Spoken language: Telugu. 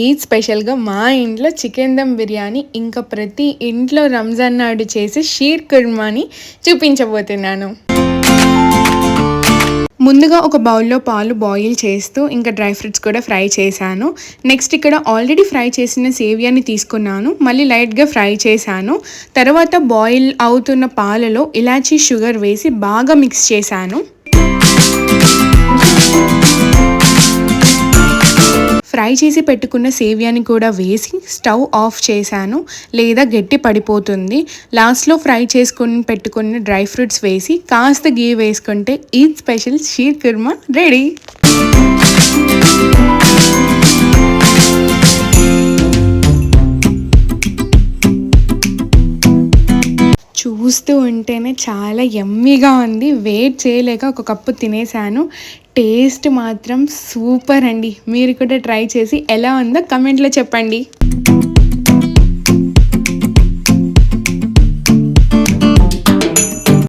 ఈద్ స్పెషల్గా మా ఇంట్లో చికెన్ దమ్ బిర్యానీ ఇంకా ప్రతి ఇంట్లో రంజాన్ నాడు చేసే షీర్ కుర్మాని చూపించబోతున్నాను. ముందుగా ఒక బౌల్లో పాలు బాయిల్ చేస్తూ ఇంకా డ్రై ఫ్రూట్స్ కూడా ఫ్రై చేశాను. నెక్స్ట్ ఇక్కడ ఆల్రెడీ ఫ్రై చేసిన సేవియాని తీసుకున్నాను, మళ్ళీ లైట్గా ఫ్రై చేశాను. తర్వాత బాయిల్ అవుతున్న పాలలో ఇలాచీ షుగర్ వేసి బాగా మిక్స్ చేశాను. ఫ్రై చేసి పెట్టుకున్న సేవియాని కూడా వేసి స్టవ్ ఆఫ్ చేశాను, లేదా గట్టి పడిపోతుంది. లాస్ట్లో ఫ్రై చేసుకుని పెట్టుకున్న డ్రై ఫ్రూట్స్ వేసి కాస్త గీ వేసుకుంటే ఈద్ స్పెషల్ షీర్ కుర్మా రెడీ. చూస్తూ ఉంటేనే చాలా యమ్మీగా ఉంది. వెయిట్ చేయలేక ఒక కప్పు తినేసాను. టేస్ట్ మాత్రం సూపర్ అండి. మీరు కూడా ట్రై చేసి ఎలా ఉందో కమెంట్లో చెప్పండి.